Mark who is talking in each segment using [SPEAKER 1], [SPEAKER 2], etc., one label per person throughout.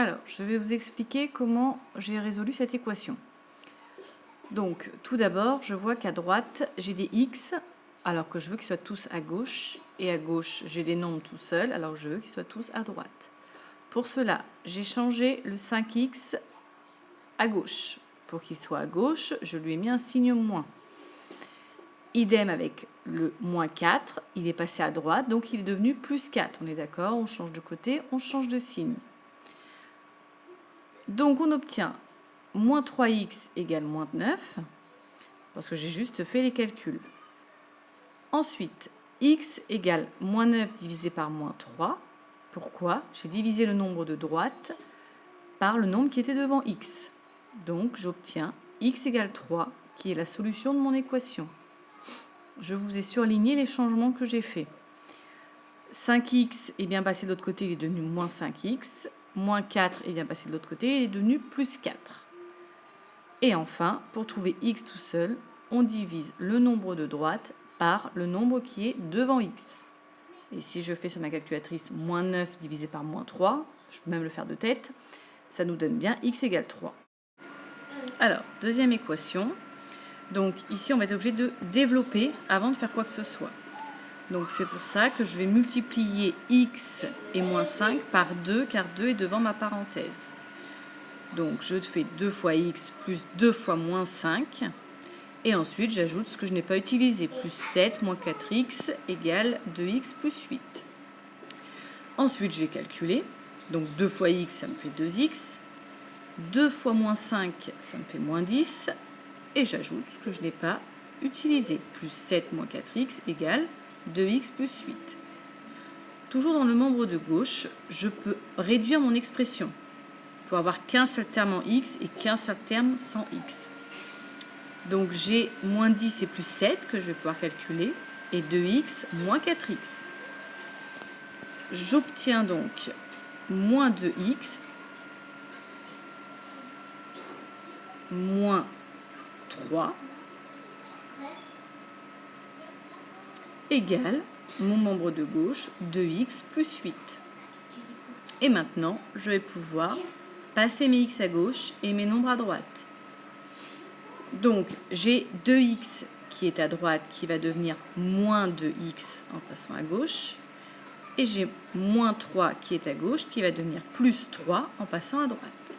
[SPEAKER 1] Alors, je vais vous expliquer comment j'ai résolu cette équation. Donc, tout d'abord, je vois qu'à droite, j'ai des x, alors que je veux qu'ils soient tous à gauche, et à gauche, j'ai des nombres tout seuls, alors je veux qu'ils soient tous à droite. Pour cela, j'ai changé le 5x à gauche. Pour qu'il soit à gauche, je lui ai mis un signe moins. Idem avec le moins 4, il est passé à droite, donc il est devenu plus 4. On est d'accord, on change de côté, on change de signe. Donc on obtient moins 3x égale moins 9, parce que j'ai juste fait les calculs. Ensuite, x égale moins 9 divisé par moins 3. Pourquoi? J'ai divisé le nombre de droite par le nombre qui était devant x. Donc j'obtiens x égale 3, qui est la solution de mon équation. Je vous ai surligné les changements que j'ai faits. 5x est bien passé de l'autre côté, il est devenu moins 5x. Moins 4 est bien passé de l'autre côté, il est devenu plus 4. Et enfin, pour trouver x tout seul, on divise le nombre de droite par le nombre qui est devant x. Et si je fais sur ma calculatrice moins 9 divisé par moins 3, je peux même le faire de tête, ça nous donne bien x égale 3. Alors, deuxième équation. Donc ici, on va être obligé de développer avant de faire quoi que ce soit. Donc c'est pour ça que je vais multiplier x et moins 5 par 2, car 2 est devant ma parenthèse. Donc je fais 2 fois x plus 2 fois moins 5. Et ensuite, j'ajoute ce que je n'ai pas utilisé. Plus 7 moins 4x égale 2x plus 8. Ensuite, je vais calculer. Donc 2 fois x, ça me fait 2x. 2 fois moins 5, ça me fait moins 10. Et j'ajoute ce que je n'ai pas utilisé. Plus 7 moins 4x égale 2x plus 8. Toujours dans le membre de gauche, je peux réduire mon expression pour avoir qu'un seul terme en x et qu'un seul terme sans x. Donc j'ai moins 10 et plus 7 que je vais pouvoir calculer, et 2x moins 4x. J'obtiens donc moins 2x moins 3 égale mon membre de gauche 2x plus 8. Et maintenant, je vais pouvoir passer mes x à gauche et mes nombres à droite. Donc, j'ai 2x qui est à droite qui va devenir moins 2x en passant à gauche. Et j'ai moins 3 qui est à gauche qui va devenir plus 3 en passant à droite.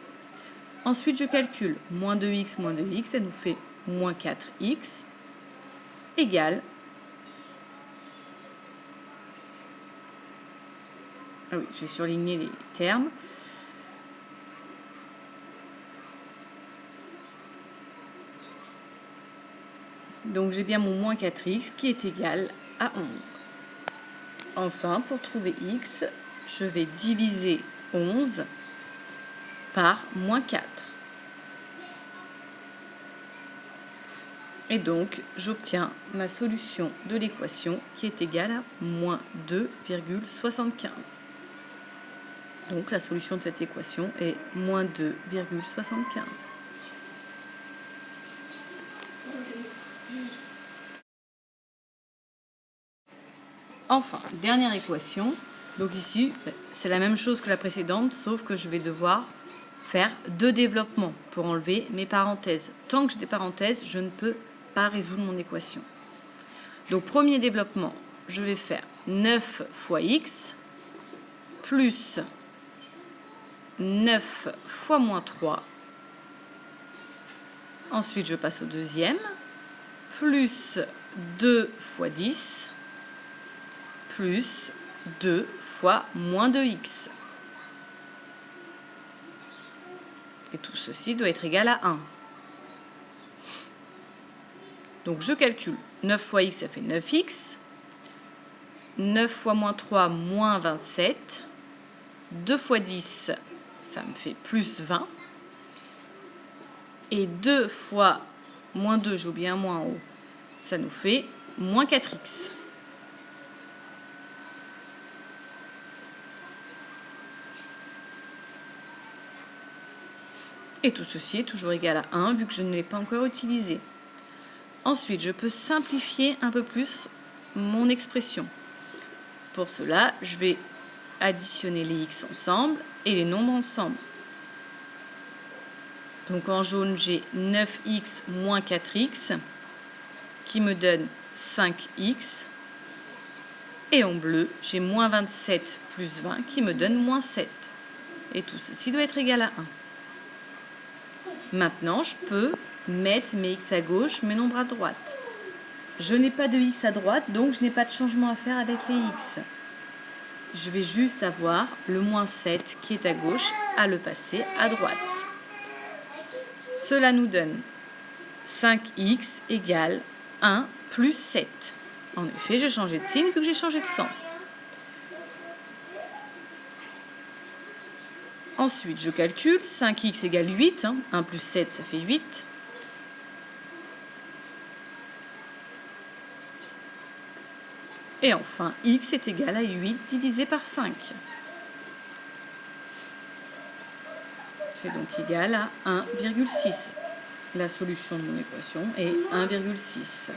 [SPEAKER 1] Ensuite, je calcule moins 2x, ça nous fait moins 4x égale... Ah oui, j'ai surligné les termes. Donc j'ai bien mon moins 4x qui est égal à 11. Enfin, pour trouver x, je vais diviser 11 par moins 4. Et donc, j'obtiens ma solution de l'équation qui est égale à moins 2,75. Donc la solution de cette équation est moins 2,75. Enfin, dernière équation. Donc ici, c'est la même chose que la précédente, sauf que je vais devoir faire 2 développements pour enlever mes parenthèses. Tant que j'ai des parenthèses, je ne peux pas résoudre mon équation. Donc premier développement, je vais faire 9 fois x plus 9 fois moins 3. Ensuite, je passe au deuxième, plus 2 fois 10, plus 2 fois moins 2x. Et tout ceci doit être égal à 1. Donc je calcule. 9 fois x, ça fait 9x. 9 fois moins 3, moins 27. 2 fois 10, ça me fait plus 20. Et 2 fois moins 2, j'ai oublié un moins en haut, ça nous fait moins 4x. Et tout ceci est toujours égal à 1, vu que je ne l'ai pas encore utilisé. Ensuite, je peux simplifier un peu plus mon expression. Pour cela, je vais additionner les x ensemble et les nombres ensemble. Donc en jaune, j'ai 9x moins 4x qui me donne 5x. Et en bleu, j'ai moins 27 plus 20 qui me donne moins 7. Et tout ceci doit être égal à 1. Maintenant, je peux mettre mes x à gauche, mes nombres à droite. Je n'ai pas de x à droite, donc je n'ai pas de changement à faire avec les x. Je vais juste avoir le moins 7 qui est à gauche à le passer à droite. Cela nous donne 5x égale 1 plus 7. En effet, j'ai changé de signe vu que j'ai changé de sens. Ensuite, je calcule. 5x égale 8. 1 plus 7, ça fait 8. Et enfin, x est égal à 8 divisé par 5. C'est donc égal à 1,6. La solution de mon équation est 1,6.